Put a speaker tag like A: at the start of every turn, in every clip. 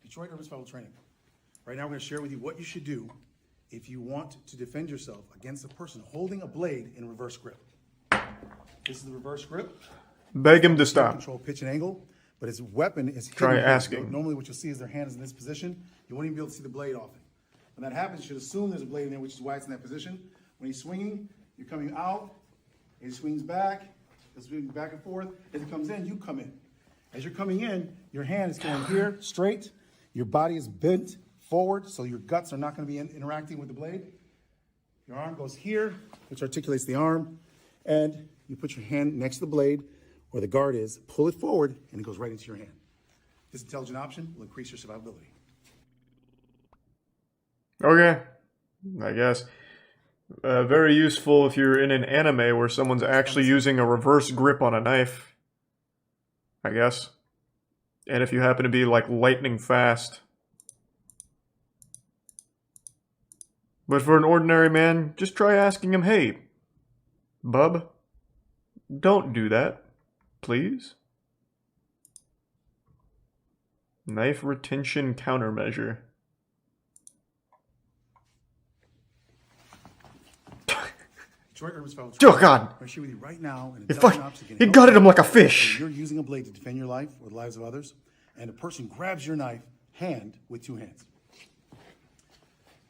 A: Detroit Urban Survival Training. Right now, we're going to share with you what you should do if you want to defend yourself against a person holding a blade in reverse grip. This is the reverse grip.
B: Beg him to stop.
A: Control pitch and angle, but his weapon is hidden.
B: Try
A: here.
B: asking.
A: Normally, what you'll see is their hand is in this position. You won't even be able to see the blade often. When that happens, you should assume there's a blade in there, which is why it's in that position. When he's swinging, you're coming out. He swings back. He's swinging back and forth. As he comes in, you come in. As you're coming in, your hand is going here, straight. Your body is bent forward, so your guts are not going to be interacting with the blade. Your arm goes here, which articulates the arm, and you put your hand next to the blade where the guard is, pull it forward, and it goes right into your hand. This intelligent option will increase your survivability.
B: Okay, I guess. Very useful if you're in an anime where someone's actually using a reverse grip on a knife, I guess. And if you happen to be like lightning fast. But for an ordinary man, just try asking him, hey, bub, don't do that, please. Knife retention countermeasure. Oh God!
A: I'm with you right now.
B: He gutted him like a fish.
A: You're using a blade to defend your life or the lives of others, and a person grabs your knife hand with two hands.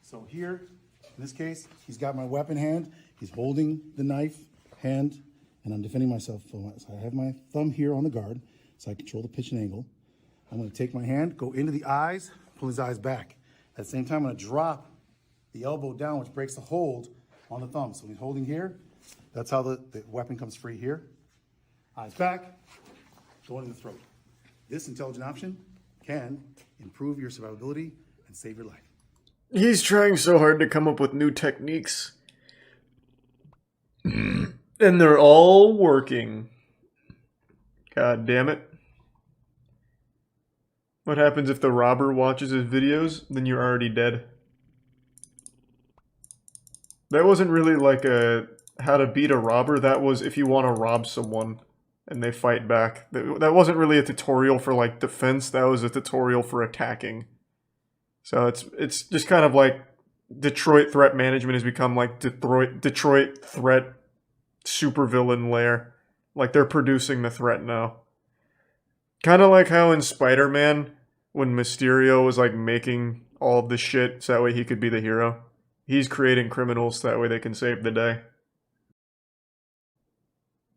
A: So here, in this case, he's got my weapon hand. He's holding the knife hand, and I'm defending myself. So I have my thumb here on the guard, so I control the pitch and angle. I'm going to take my hand, go into the eyes, pull his eyes back. At the same time, I'm going to drop the elbow down, which breaks the hold on the thumb. So he's holding here. That's how the weapon comes free here. Eyes back, going in the throat. This intelligent option can improve your survivability and save your life.
B: He's trying so hard to come up with new techniques. And they're all working. God damn it. What happens if the robber watches his videos? Then you're already dead. That wasn't really like a how to beat a robber. That was if you want to rob someone and they fight back. That wasn't really a tutorial for like defense. That was a tutorial for attacking. So it's just kind of like Detroit threat management has become like Detroit threat supervillain lair. Like they're producing the threat now. Kind of like how in Spider-Man when Mysterio was like making all of the shit so that way he could be the hero. He's creating criminals so that way they can save the day.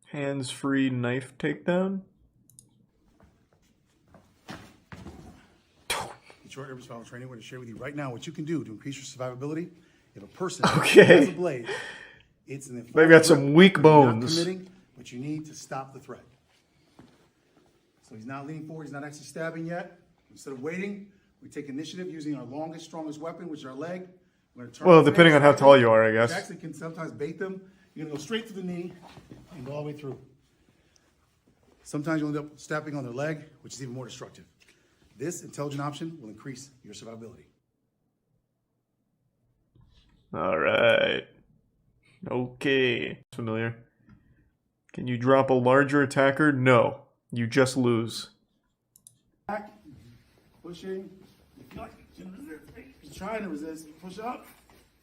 B: Hands-free knife takedown?
A: Detroit Urban Survival Training, we're going to share with you right now what you can do to increase your survivability. If a person has a blade, it's an
B: they've got some weak bones.
A: Not committing, but you need to stop the threat. So he's not leaning forward, he's not actually stabbing yet. Instead of waiting, we take initiative using our longest, strongest weapon, which is our leg.
B: Well, depending on how tall you are, I guess.
A: You actually can sometimes bait them. You're going to go straight to the knee and go all the way through. Sometimes you'll end up stepping on their leg, which is even more destructive. This intelligent option will increase your survivability.
B: All right. Okay. Familiar. Can you drop a larger attacker? No. You just lose.
A: Back, pushing. He's trying to resist. Push up.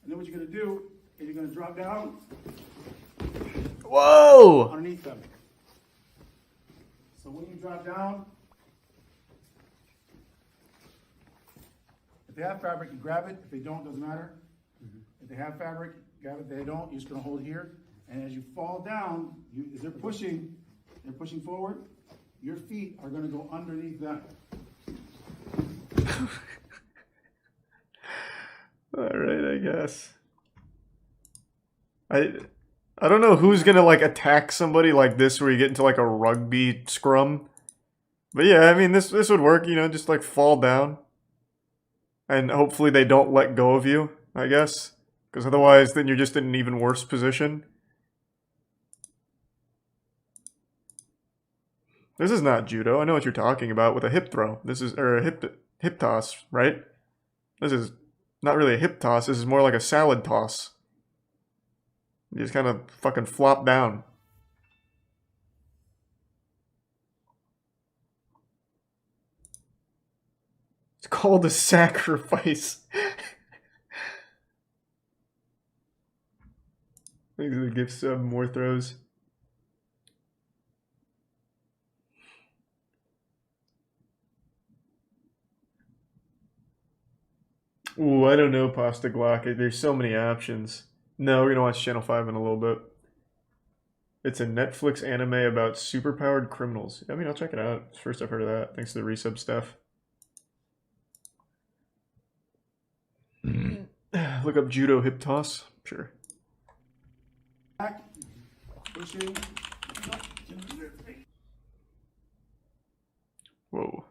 A: And then what you're going to do is you're going to drop down.
B: Whoa!
A: Underneath them. So when you drop down, if they have fabric, you grab it. If they don't, doesn't matter. If they have fabric, grab it. If they don't, you're just going to hold it here. And as you fall down, as they're pushing forward, your feet are going to go underneath them.
B: Alright, I guess. I don't know who's gonna like attack somebody like this where you get into like a rugby scrum. But yeah, I mean this would work, you know, just like fall down. And hopefully they don't let go of you, I guess. Because otherwise then you're just in an even worse position. This is not judo. I know what you're talking about with a hip throw. This is, or a hip toss, right? This is not really a hip toss. This is more like a salad toss. You just kind of fucking flop down. It's called a sacrifice. Thanks for the gift sub, more throws. Ooh, I don't know, Pasta Glock. There's so many options. No, we're gonna watch Channel 5 in a little bit. It's a Netflix anime about superpowered criminals. I mean, I'll check it out. It's the first I've heard of that. Thanks to the resub stuff. Look up judo hip toss. Sure.
A: Back, pushing.
B: Whoa.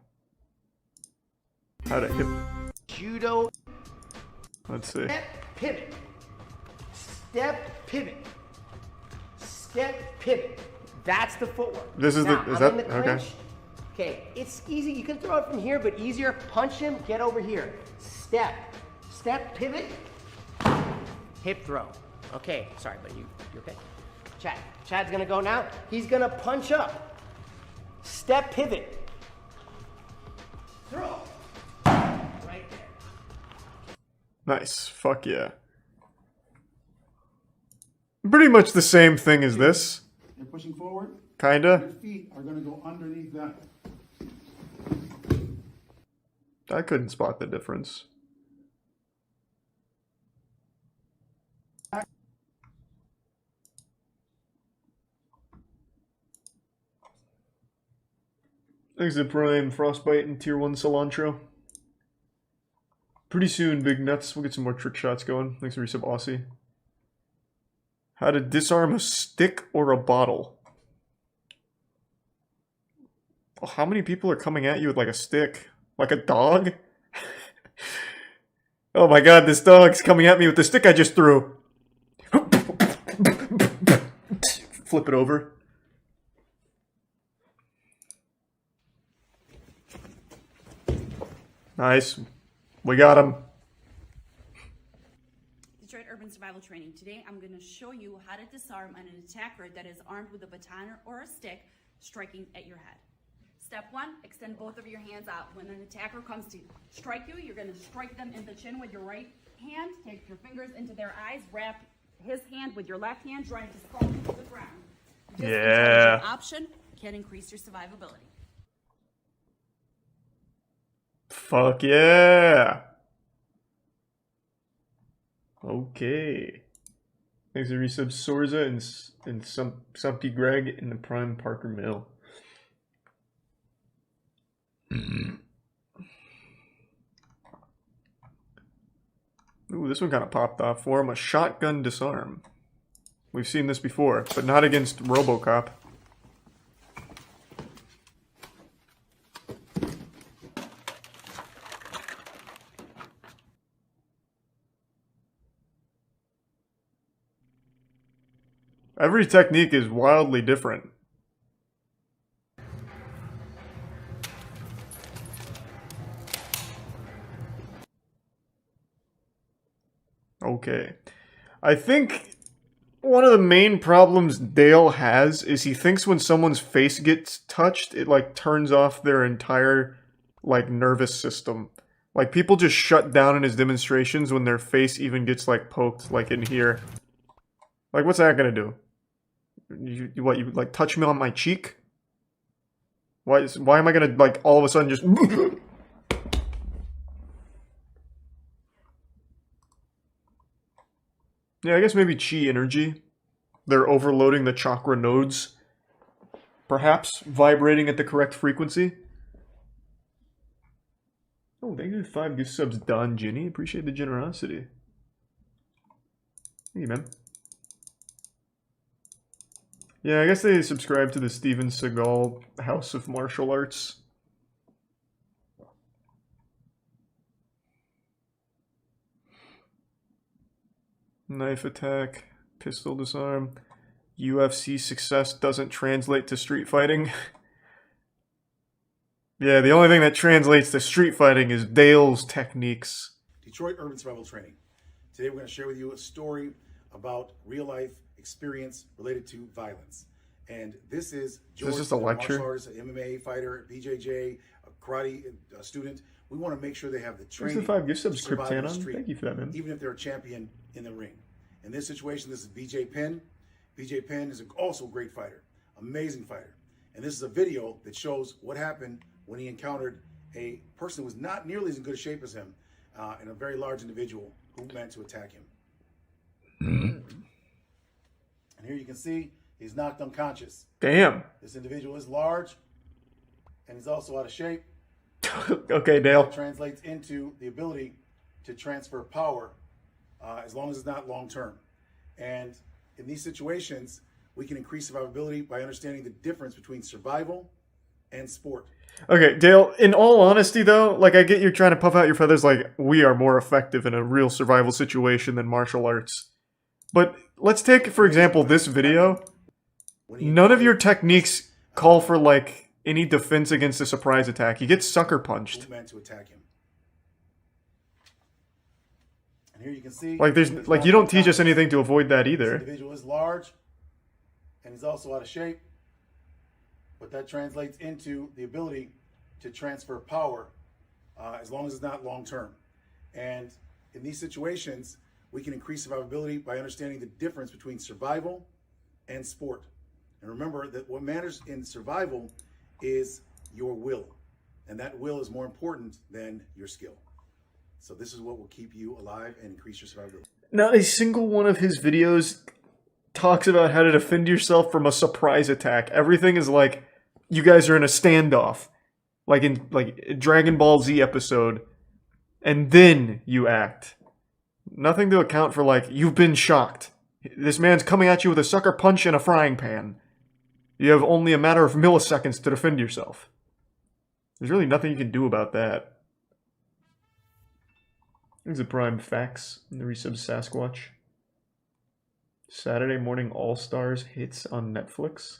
B: How to hip.
C: Judo.
B: Let's see.
C: Step pivot. Step pivot. Step pivot. That's the footwork.
B: This is
C: now,
B: the. Is
C: I'm
B: that
C: in the
B: okay?
C: clinch. Okay, it's easy. You can throw it from here, but easier. Punch him. Get over here. Step. Step pivot. Hip throw. Okay, sorry, but you okay? Chad's gonna go now. He's gonna punch up. Step pivot. Throw. Right there.
B: Nice. Fuck yeah. Pretty much the same thing as this.
A: You're pushing forward.
B: Kinda.
A: Your feet are gonna go underneath that.
B: I couldn't spot the difference. Thanks to Prime, Frostbite, and Tier 1 Cilantro. Pretty soon, Big Nuts. We'll get some more trick shots going. Thanks for resub, Aussie. How to disarm a stick or a bottle. Oh, how many people are coming at you with like a stick? Like a dog? Oh my god, this dog's coming at me with the stick I just threw. Flip it over. Nice. We got him.
D: Detroit Urban Survival Training. Today I'm going to show you how to disarm an attacker that is armed with a baton or a stick striking at your head. Step 1, extend both of your hands out. When an attacker comes to strike you, you're going to strike them in the chin with your right hand, take your fingers into their eyes, wrap his hand with your left hand, trying to skull him to the ground. This intelligent option can increase your survivability.
B: Fuck yeah. Okay. Thanks to resub Sorza and Sumpy Greg in the Prime Parker Mill. Ooh, this one kind of popped off for him. A shotgun disarm. We've seen this before, but not against RoboCop. Every technique is wildly different. Okay. I think one of the main problems Dale has is he thinks when someone's face gets touched, it like turns off their entire like nervous system. Like people just shut down in his demonstrations when their face even gets like poked like in here. Like what's that gonna do? You like touch me on my cheek? Why am I gonna like all of a sudden just Yeah, I guess maybe chi energy. They're overloading the chakra nodes. Perhaps vibrating at the correct frequency. Oh, thank you for 5 gift subs, Don Ginny. Appreciate the generosity. Thank you, man. Yeah, I guess they subscribe to the Steven Seagal House of Martial Arts. Knife attack, pistol disarm. UFC success doesn't translate to street fighting. Yeah, the only thing that translates to street fighting is Dale's techniques.
A: Detroit Urban Survival Training. Today we're going to share with you a story about real life experience related to violence. And this is George,
B: just a lecture?
A: martial artist, an MMA fighter, BJJ, a karate student. We want to make sure they have the
B: There's
A: training.
B: the 5 gift
A: to
B: subs,
A: survive in the
B: Cryptanon.
A: street,
B: Thank you for that, man.
A: even if they're a champion in the ring. In this situation, this is BJ Penn. BJ Penn is also a great fighter, amazing fighter. And this is a video that shows what happened when he encountered a person who was not nearly as in good shape as him, and a very large individual who meant to attack him. And here you can see he's knocked unconscious.
B: Damn.
A: This individual is large, and he's also out of shape.
B: Okay, Dale.
A: That translates into the ability to transfer power, as long as it's not long term. And in these situations, we can increase survivability by understanding the difference between survival and sport.
B: Okay, Dale, in all honesty though, like I get you're trying to puff out your feathers like we are more effective in a real survival situation than martial arts. But let's take, for example, this video. None of your techniques call for like any defense against a surprise attack. You get sucker punched.
A: Who meant to attack him. And here you can see,
B: Like there's like you don't teach us anything to avoid that
A: this
B: either.
A: individual is large, and he's also out of shape. But that translates into the ability to transfer power, as long as it's not long term. And in these situations, we can increase survivability by understanding the difference between survival and sport. And remember that what matters in survival is your will. And that will is more important than your skill. So this is what will keep you alive and increase your survivability.
B: Not a single one of his videos talks about how to defend yourself from a surprise attack. Everything is like, you guys are in a standoff. Like in a Dragon Ball Z episode. And then you act. Nothing to account for like, you've been shocked. This man's coming at you with a sucker punch and a frying pan. You have only a matter of milliseconds to defend yourself. There's really nothing you can do about that. There's a Prime Facts in the resub Sasquatch. Saturday Morning All-Stars hits on Netflix.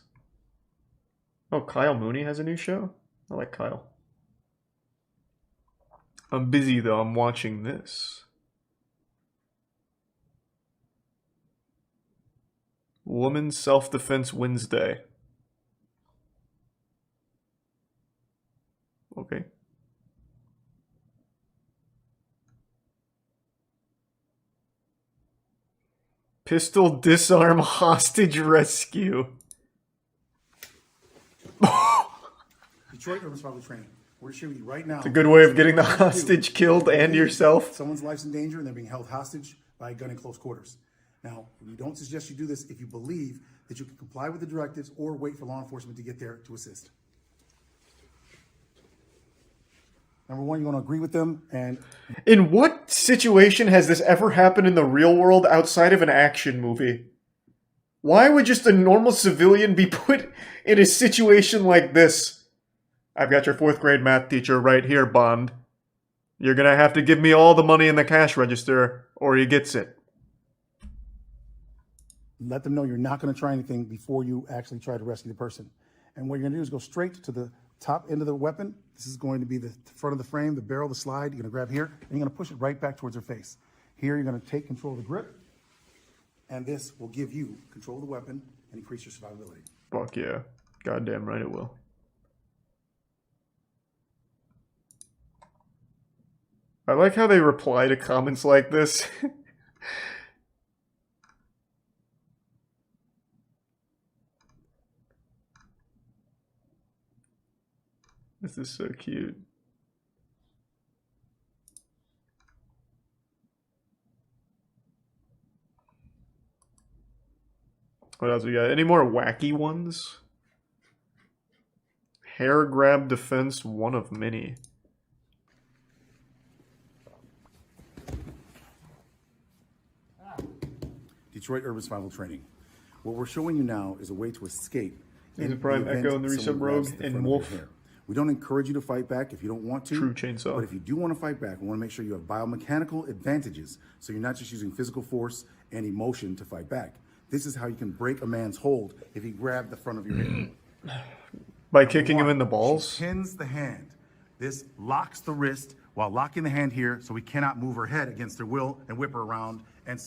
B: Oh, Kyle Mooney has a new show? I like Kyle. I'm busy though, I'm watching this. Women's Self-Defense Wednesday. Okay. Pistol disarm hostage rescue.
A: Detroit Urban Survival Training. We're showing you right now.
B: It's a good way of getting the hostage killed and yourself.
A: Someone's life's in danger and they're being held hostage by a gun in close quarters. Now, we don't suggest you do this if you believe that you can comply with the directives or wait for law enforcement to get there to assist. Number one, you want to agree with them. And
B: In what situation has this ever happened in the real world outside of an action movie? Why would just a normal civilian be put in a situation like this? I've got your 4th grade math teacher right here, Bond. You're gonna have to give me all the money in the cash register, or he gets it.
A: let them know you're not going to try anything before you actually try to rescue the person. And what you're going to do is go straight to the top end of the weapon. This is going to be the front of the frame, the barrel, the slide. You're going to grab here, and you're going to push it right back towards her face. Here, you're going to take control of the grip, and this will give you control of the weapon and increase your survivability.
B: Fuck yeah. Goddamn right it will. I like how they reply to comments like this. This is so cute. What else we got? Any more wacky ones? Hair grab defense, one of many.
A: Detroit Urban Survival Training. What we're showing you now is a way to escape.
B: There's a Prime Echo in the Resub Rogue and Wolf.
A: We don't encourage you to fight back if you don't want to.
B: True Chainsaw.
A: But if you do want to fight back, we want to make sure you have biomechanical advantages, so you're not just using physical force and emotion to fight back. This is how you can break a man's hold if he grabbed the front of your head.
B: By kicking him in the balls?
A: She pins the hand. This locks the wrist while locking the hand here, so we cannot move her head against her will and whip her around and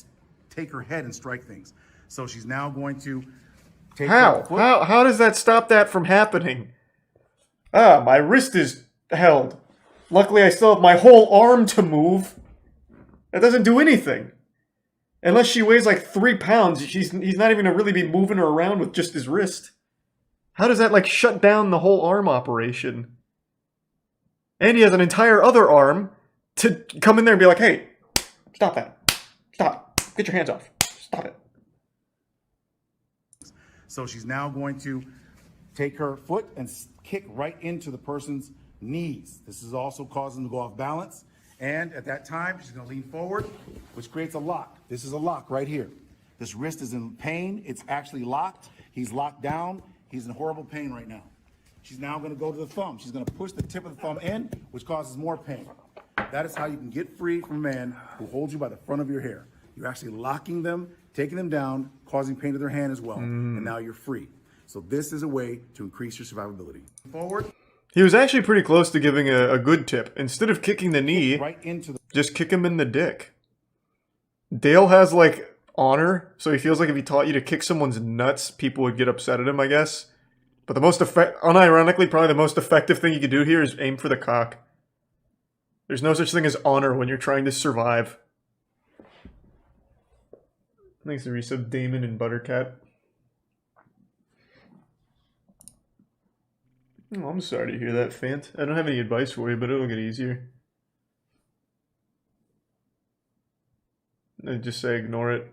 A: take her head and strike things. So she's now going to take
B: How does that stop that from happening? Ah, my wrist is held. Luckily, I still have my whole arm to move. That doesn't do anything. Unless she weighs like 3 pounds, he's not even gonna really be moving her around with just his wrist. How does that like shut down the whole arm operation? And he has an entire other arm to come in there and be like, hey, stop that. Stop. Get your hands off. Stop it.
A: So she's now going to take her foot and kick right into the person's knees. This is also causing them to go off balance. And at that time, she's going to lean forward, which creates a lock. This is a lock right here. This wrist is in pain. It's actually locked. He's locked down. He's in horrible pain right now. She's now going to go to the thumb. She's going to push the tip of the thumb in, which causes more pain. That is how you can get free from a man who holds you by the front of your hair. You're actually locking them, taking them down, causing pain to their hand as well. And now you're free. So this is a way to increase your survivability. Forward.
B: He was actually pretty close to giving a good tip. Instead of kicking the knee,
A: Right into the...
B: just kick him in the dick. Dale has, like, honor, so he feels like if he taught you to kick someone's nuts, people would get upset at him, I guess. But the most unironically, probably the most effective thing you could do here is aim for the cock. There's no such thing as honor when you're trying to survive. Thanks to resub Damon and Buttercat. Oh, I'm sorry to hear that, Fant. I don't have any advice for you, but it'll get easier. I just say ignore it.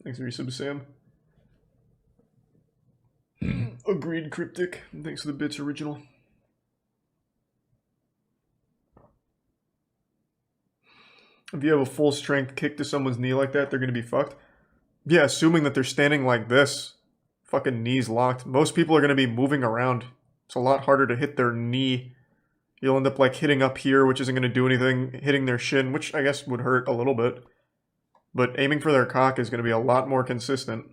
B: Thanks for resub, Sam. Agreed, Cryptic. Thanks for the bits, original. If you have a full strength kick to someone's knee like that, they're gonna be fucked. Yeah, assuming that they're standing like this. Fucking knees locked. Most people are gonna be moving around. It's a lot harder to hit their knee. You'll end up like hitting up here, which isn't gonna do anything. Hitting their shin, which I guess would hurt a little bit. But aiming for their cock is gonna be a lot more consistent.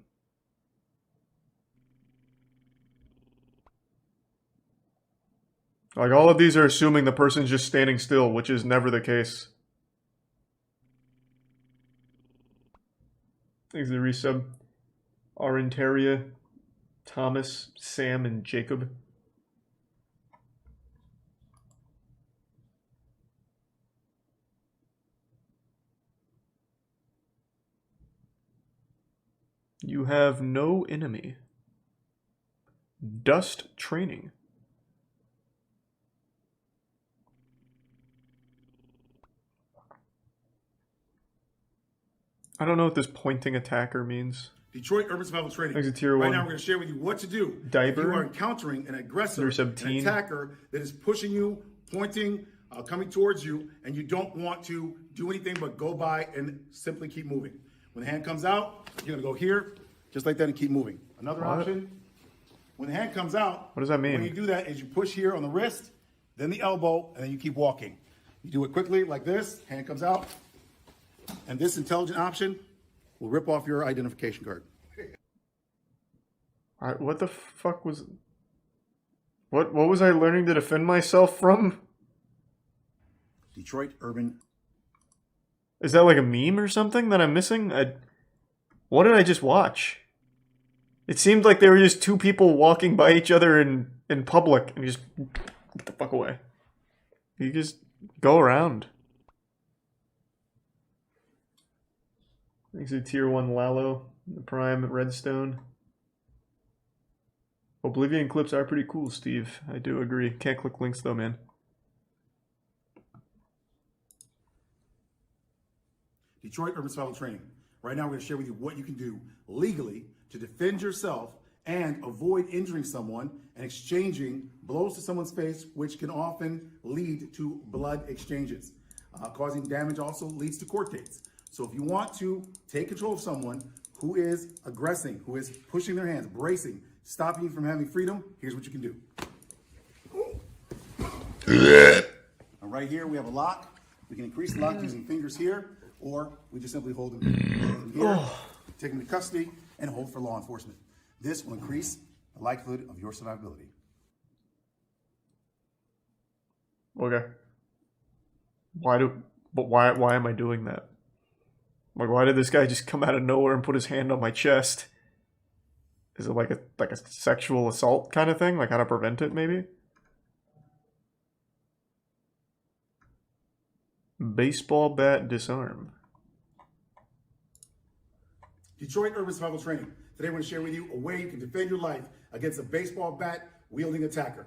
B: Like, all of these are assuming the person's just standing still, which is never the case. Thanks to the resub. Arentaria, Thomas, Sam, and Jacob. You have no enemy. Dust training. I don't know what this pointing attacker means.
A: Detroit Urban Survival Training.
B: Exit tier
A: right
B: one.
A: now, we're going to share with you what to do
B: Diaper.
A: if you are encountering an aggressor, an attacker that is pushing you, pointing, coming towards you, and you don't want to do anything but go by and simply keep moving. When the hand comes out, you're going to go here, just like that, and keep moving. Another option, when the hand comes out,
B: what does that mean?
A: When you do that, is you push here on the wrist, then the elbow, and then you keep walking. You do it quickly, like this, hand comes out, and this intelligent option will rip off your identification card.
B: What the fuck was... What was I learning to defend myself from?
A: Detroit Urban.
B: Is that like a meme or something that I'm missing? What did I just watch? It seemed like there were just two people walking by each other in public and you just get the fuck away. You just go around. Thanks to tier 1 Lalo, the Prime Redstone. Oblivion clips are pretty cool, Steve. I do agree. Can't click links though, man.
A: Detroit Urban Survival Training. Right now, we're going to share with you what you can do legally to defend yourself and avoid injuring someone and exchanging blows to someone's face, which can often lead to blood exchanges. Causing damage also leads to court dates. So if you want to take control of someone who is aggressing, who is pushing their hands, bracing, stopping you from having freedom, here's what you can do. And right here, we have a lock. We can increase the lock using fingers here, or we just simply hold them here, take them into custody, and hold for law enforcement. This will increase the likelihood of your survivability.
B: Okay. Why am I doing that? Like, why did this guy just come out of nowhere and put his hand on my chest? Is it like a sexual assault kind of thing? Like how to prevent it, maybe? Baseball bat disarm.
A: Detroit Urban Survival Training. Today I want to share with you a way you can defend your life against a baseball bat wielding attacker.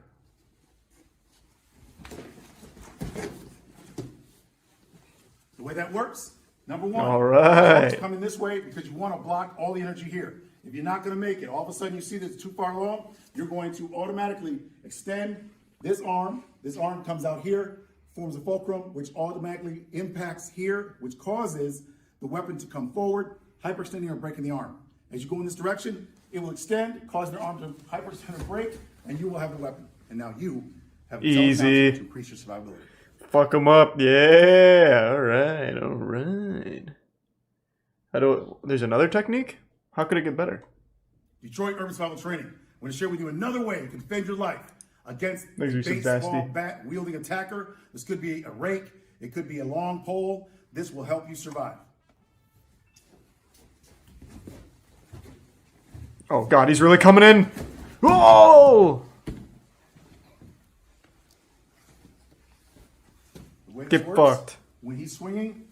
A: The way that works, number one,
B: All right.
A: it's coming this way because you want to block all the energy here. If you're not going to make it, all of a sudden you see that it's too far along, you're going to automatically extend this arm. This arm comes out here, forms a fulcrum, which automatically impacts here, which causes the weapon to come forward, hyperextending or breaking the arm. As you go in this direction, it will extend, causing the arm to hyperextend or break, and you will have the weapon. And now you have
B: Easy.
A: to increase your survivability.
B: Fuck him up. Yeah. All right. All right. There's another technique? How could it get better?
A: Detroit Urban Survival Training. I'm going to share with you another way you can defend your life against a
B: Thanks, Mr.
A: baseball
B: Basti.
A: bat wielding attacker. This could be a rake. It could be a long pole. This will help you survive.
B: Oh god, he's really coming in. Whoa!
A: The way this
B: Get
A: works,
B: fucked.
A: when he's swinging,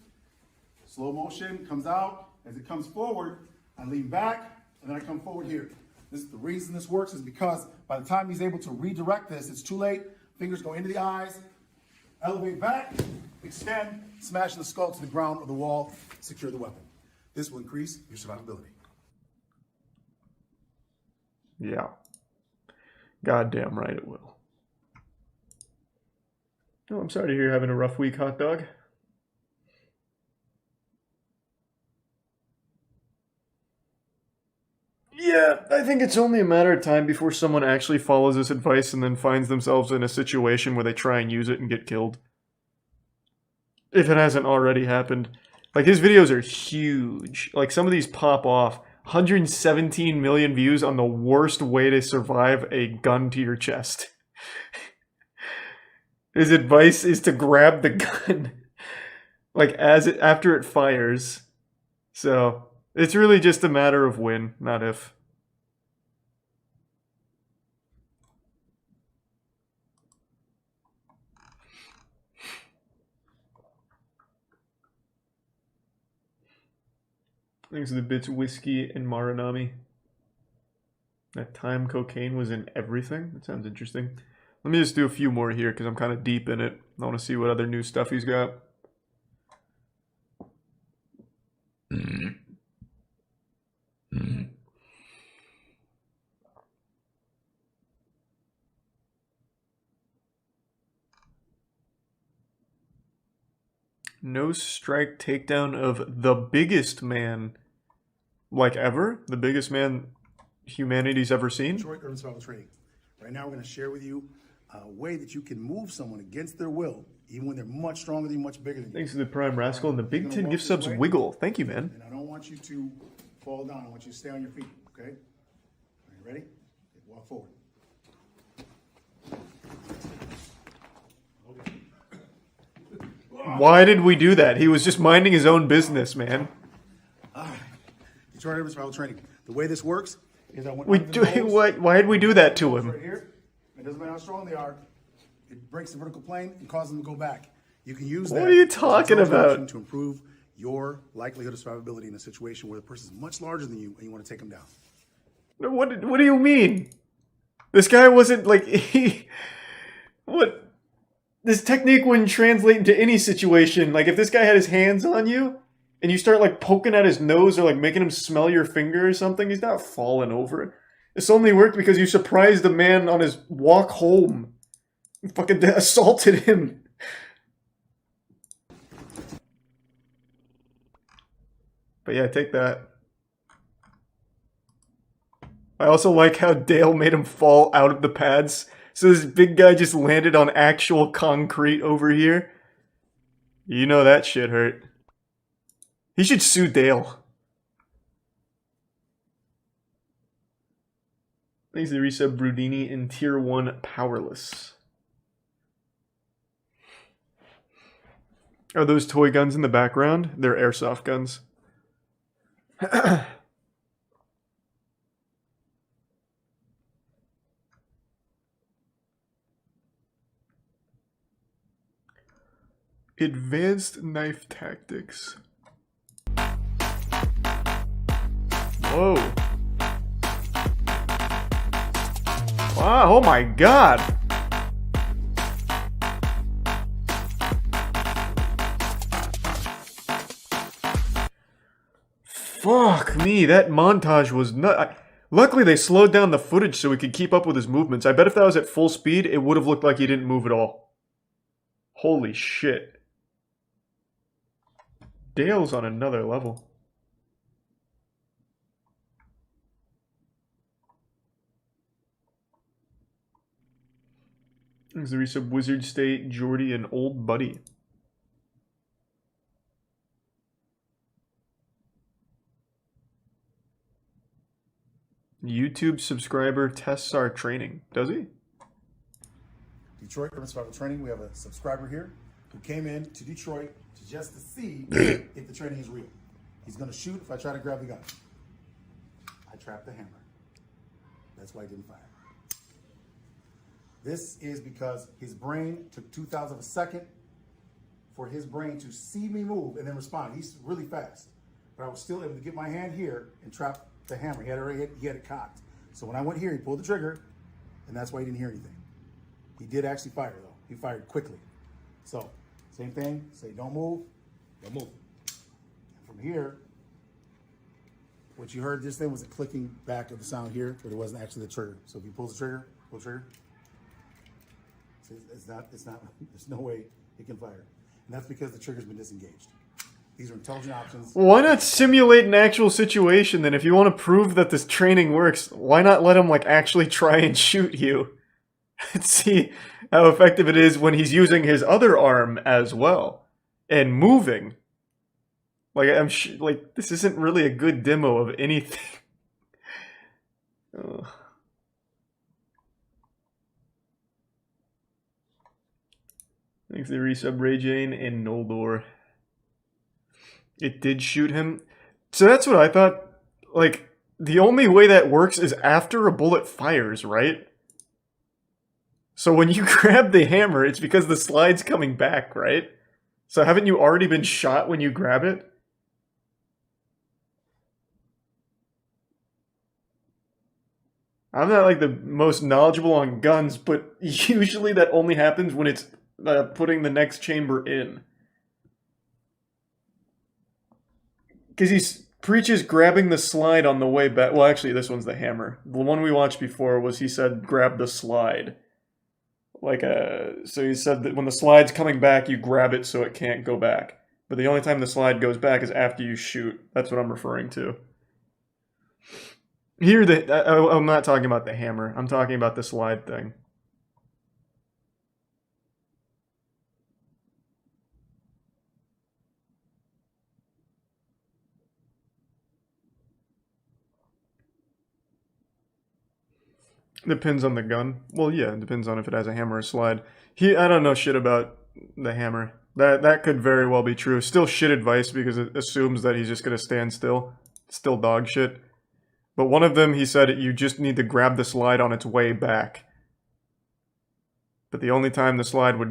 A: slow motion comes out. As it comes forward, I lean back, and then I come forward here. The reason this works is because by the time he's able to redirect this, it's too late. Fingers go into the eyes, elevate back, extend, smash the skull to the ground or the wall, secure the weapon. This will increase your survivability.
B: Yeah. Goddamn right it will. Oh, I'm sorry to hear you're having a rough week, hot dog. Yeah, I think it's only a matter of time before someone actually follows this advice and then finds themselves in a situation where they try and use it and get killed. If it hasn't already happened. Like, his videos are huge. Like, some of these pop off. 117 million views on the worst way to survive a gun to your chest. His advice is to grab the gun, like, after it fires. So, it's really just a matter of when, not if. Thanks to the bits whiskey and Marinami. That time cocaine was in everything? That sounds interesting. Let me just do a few more here because I'm kind of deep in it. I want to see what other new stuff he's got. No strike takedown of the biggest man, like ever? The biggest man humanity's ever seen?
A: Detroit Urban Survival Training. Right now we're going to share with you a way that you can move someone against their will, even when they're much stronger than you, much bigger than you.
B: Thanks to the Prime Rascal and the Big
A: You're gonna
B: Ten
A: walk
B: gift
A: this
B: subs
A: way.
B: wiggle. Thank you, man.
A: And I don't want you to fall down. I want you to stay on your feet, okay? Are you ready? Okay, walk forward.
B: Why did we do that? He was just minding his own business, man.
A: Detroit Urban Survival Training. The way this works is I went
B: We
A: under
B: do.
A: the nose,
B: Why did we do that to
A: right
B: him?
A: here. It doesn't matter how strong they are. It breaks the vertical plane and causes them to go back. You can use that.
B: What are you
A: as a
B: talking
A: control
B: about?
A: option to improve your likelihood of survivability in a situation where the person is much larger than you and you want to take them down.
B: What do you mean? This guy wasn't like he. What? This technique wouldn't translate into any situation. Like if this guy had his hands on you and you start like poking at his nose or like making him smell your finger or something, he's not falling over. This only worked because you surprised the man on his walk home. You fucking assaulted him. But yeah, take that. I also like how Dale made him fall out of the pads. So this big guy just landed on actual concrete over here. You know that shit hurt. He should sue Dale. Thanks to resub Brudini in Tier 1 Powerless. Are those toy guns in the background? They're airsoft guns. Advanced knife tactics. Whoa. Wow, oh my god. Fuck me, that montage was nut. Luckily, they slowed down the footage so we could keep up with his movements. I bet if that was at full speed, it would have looked like he didn't move at all. Holy shit. Dale's on another level. There's the resub Wizard State, Jordy, and Old Buddy. YouTube subscriber tests our training. Does he?
A: Detroit Urban Survival Training. We have a subscriber here who came in to Detroit just to see if the training is real. He's going to shoot if I try to grab the gun. I trapped the hammer. That's why he didn't fire. This is because his brain took 2,000 of a second for his brain to see me move and then respond. He's really fast. But I was still able to get my hand here and trap the hammer. He had it cocked. So when I went here, he pulled the trigger, and that's why he didn't hear anything. He did actually fire, though. He fired quickly. So, same thing. Say, don't move. Don't move. And from here, what you heard just then was a clicking back of the sound here, but it wasn't actually the trigger. So if he pulls the trigger, pull the trigger. It's not, there's no way it can fire. And that's because the trigger's been disengaged. These are intelligent options.
B: Why not simulate an actual situation then? If you want to prove that this training works, why not let him like actually try and shoot you? And see how effective it is when he's using his other arm as well. And moving. Like, like, this isn't really a good demo of anything. Ugh. Thanks to resub Ray Jane and Noldor. It did shoot him. So that's what I thought. Like, the only way that works is after a bullet fires, right? So when you grab the hammer, it's because the slide's coming back, right? So haven't you already been shot when you grab it? I'm not like the most knowledgeable on guns, but usually that only happens when it's putting the next chamber in. Because he preaches grabbing the slide on the way back. Well, actually, this one's the hammer. The one we watched before was he said grab the slide. So he said that when the slide's coming back, you grab it so it can't go back. But the only time the slide goes back is after you shoot. That's what I'm referring to. Here, I'm not talking about the hammer. I'm talking about the slide thing. Depends on the gun. Well, yeah, it depends on if it has a hammer or slide. I don't know shit about the hammer. That could very well be true. Still shit advice because it assumes that he's just going to stand still. Still dog shit. But one of them, he said, you just need to grab the slide on its way back. But the only time the slide would go